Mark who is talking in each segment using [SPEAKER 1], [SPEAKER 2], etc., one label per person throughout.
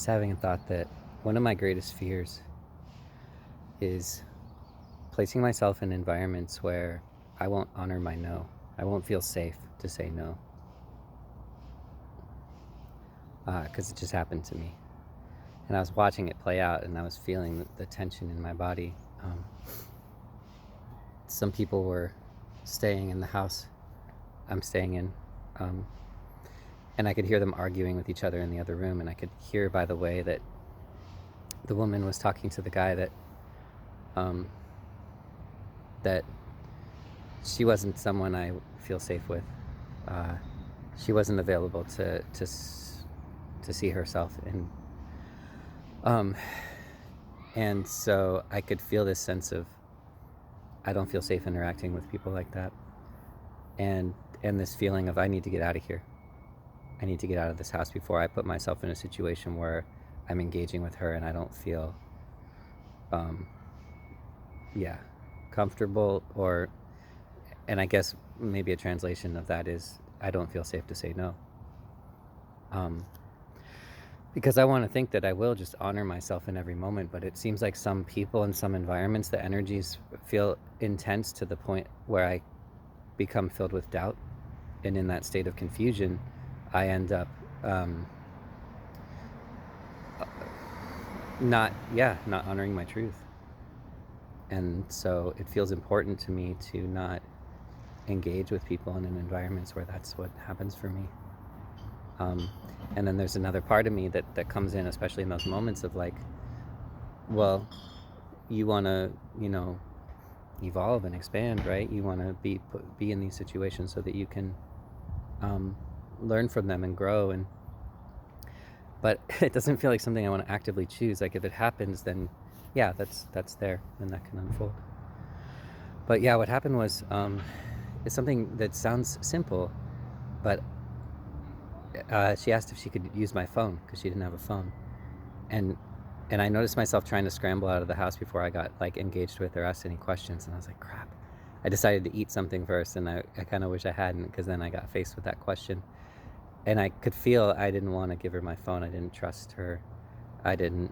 [SPEAKER 1] just having a thought that one of my greatest fears is placing myself in environments where I won't honor my no. I won't feel safe to say no. Because it just happened to me. And I was watching it play out, and I was feeling the tension in my body. Some people were staying in the house I'm staying in, and I could hear them arguing with each other in the other room, and I could hear by the way that the woman was talking to the guy that she wasn't someone I feel safe with. She wasn't available to see herself, and so I could feel this sense of I don't feel safe interacting with people like that, and this feeling of I need to get out of here. I need to get out of this house before I put myself in a situation where I'm engaging with her and I don't feel comfortable, and I guess maybe a translation of that is I don't feel safe to say no. Because I want to think that I will just honor myself in every moment, but it seems like some people in some environments, the energies feel intense to the point where I become filled with doubt, and in that state of confusion, I end up not honoring my truth. And so it feels important to me to not engage with people in environments where that's what happens for me. And then there's another part of me that comes in, especially in those moments of like, well, you want to, evolve and expand, right? You want to be in these situations so that you can learn from them and grow. But it doesn't feel like something I want to actively choose. Like if it happens, then yeah, that's there, and that can unfold. But yeah, what happened was it's something that sounds simple, but she asked if she could use my phone because she didn't have a phone, and I noticed myself trying to scramble out of the house before I got like engaged with or asked any questions, and I was like, crap. I decided to eat something first, and I kind of wish I hadn't, because then I got faced with that question, and I could feel I didn't want to give her my phone. I didn't trust her. I didn't,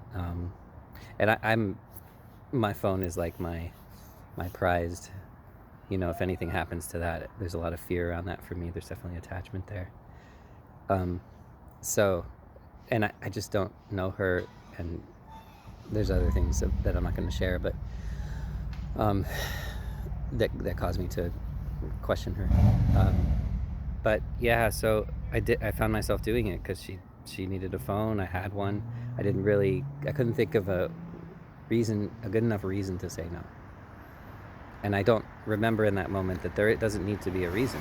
[SPEAKER 1] and my phone is like my prized. If anything happens to that, there's a lot of fear around that for me. There's definitely attachment there. So, and I just don't know her, and there's other things that I'm not going to share, but that caused me to question her. But yeah, so I found myself doing it because she needed a phone. I had one. I couldn't think of a good enough reason to say no. And I don't remember in that moment that it doesn't need to be a reason.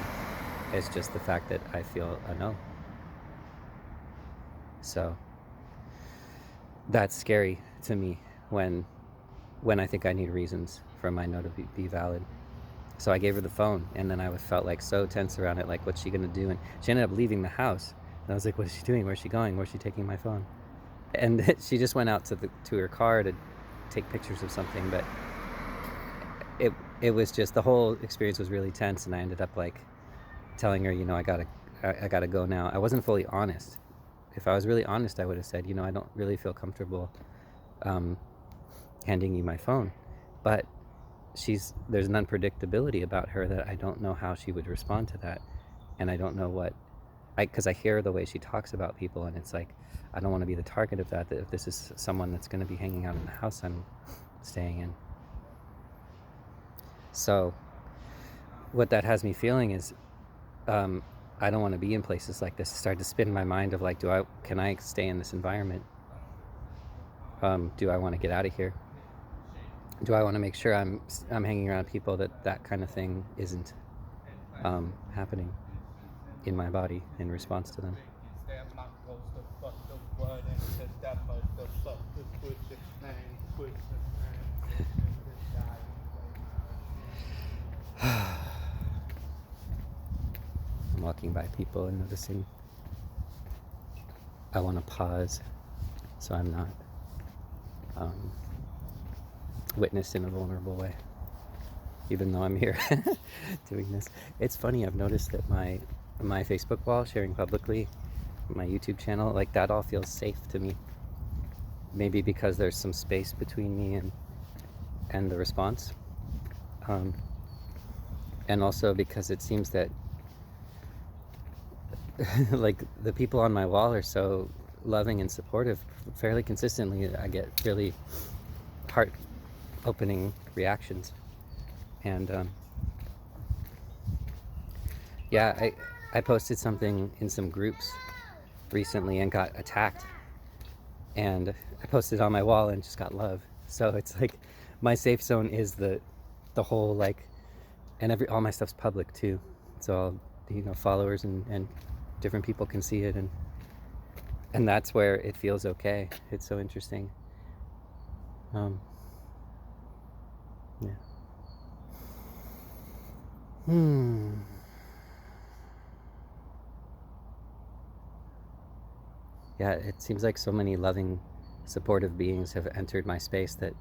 [SPEAKER 1] It's just the fact that I feel a no. So that's scary to me when I think I need reasons for my no to be valid. So I gave her the phone, and then I felt like so tense around it, like what's she gonna do? And she ended up leaving the house, and I was like, what is she doing? Where's she going? Where's she taking my phone? And she just went out to her car to take pictures of something, but it was just, the whole experience was really tense, and I ended up like telling her, I gotta go now. I wasn't fully honest. If I was really honest, I would have said, I don't really feel comfortable handing you my phone. But there's an unpredictability about her that I don't know how she would respond to that. And I don't know because I hear the way she talks about people, and it's like, I don't want to be the target of that if this is someone that's going to be hanging out in the house I'm staying in. So what that has me feeling is, I don't want to be in places like this. It started to spin in my mind of like, can I stay in this environment? Do I want to get out of here? Do I want to make sure I'm hanging around people that kind of thing isn't happening in my body in response to them? I'm walking by people and noticing I want to pause so I'm not witnessed in a vulnerable way, even though I'm here doing this. It's funny, I've noticed that my Facebook wall, sharing publicly, my YouTube channel, like that all feels safe to me. maybe because there's some space between me and the response, um, and also because it seems that like the people on my wall are so loving and supportive fairly consistently. I get really heart opening reactions, and yeah, I posted something in some groups recently and got attacked, and I posted on my wall and just got love. So it's like my safe zone is the whole, like, and all my stuff's public too, so all, followers and different people can see it, and that's where it feels okay. It's so interesting. Yeah. Yeah, it seems like so many loving, supportive beings have entered my space that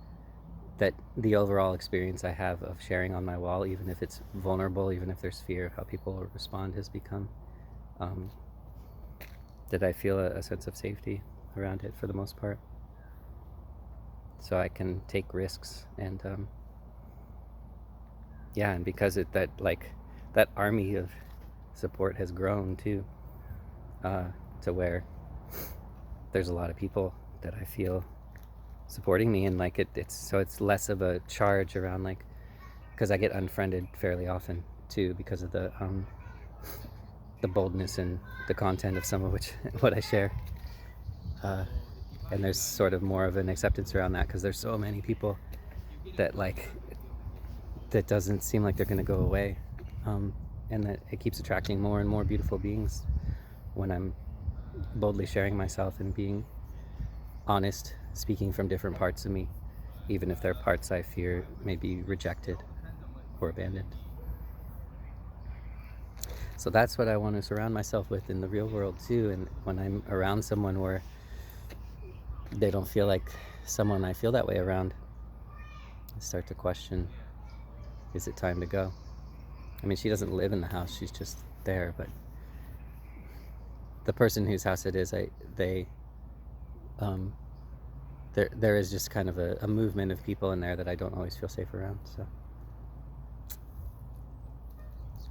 [SPEAKER 1] the overall experience I have of sharing on my wall, even if it's vulnerable, even if there's fear of how people will respond, has become um, that I feel a sense of safety around it for the most part. So I can take risks, and yeah, and because that army of support has grown too, to where there's a lot of people that I feel supporting me, and like it's less of a charge around, like, because I get unfriended fairly often too because of the boldness and the content of some of which what I share, and there's sort of more of an acceptance around that because there's so many people that that doesn't seem like they're going to go away, and that it keeps attracting more and more beautiful beings when I'm boldly sharing myself and being honest, speaking from different parts of me, even if they're parts I fear may be rejected or abandoned. So that's what I want to surround myself with in the real world too. And when I'm around someone where they don't feel like someone I feel that way around, I start to question, is it time to go? I mean, she doesn't live in the house, she's just there, but the person whose house it is, there is just kind of a movement of people in there that I don't always feel safe around. So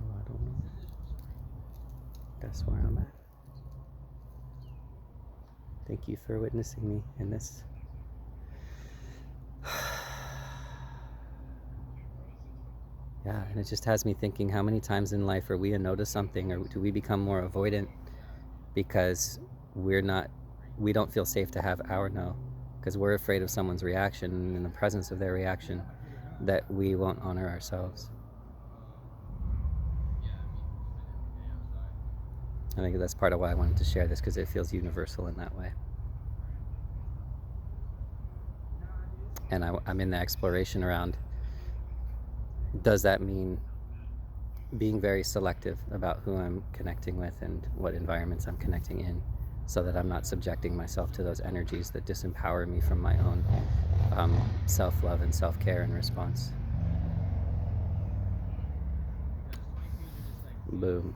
[SPEAKER 1] I don't know. That's where I'm at. Thank you for witnessing me in this. Yeah, and it just has me thinking, how many times in life are we a no to something, or do we become more avoidant because we don't feel safe to have our no, because we're afraid of someone's reaction, and in the presence of their reaction that we won't honor ourselves. I think that's part of why I wanted to share this, because it feels universal in that way. And I'm in the exploration around, does that mean being very selective about who I'm connecting with and what environments I'm connecting in, so that I'm not subjecting myself to those energies that disempower me from my own self-love and self-care and response. Boom.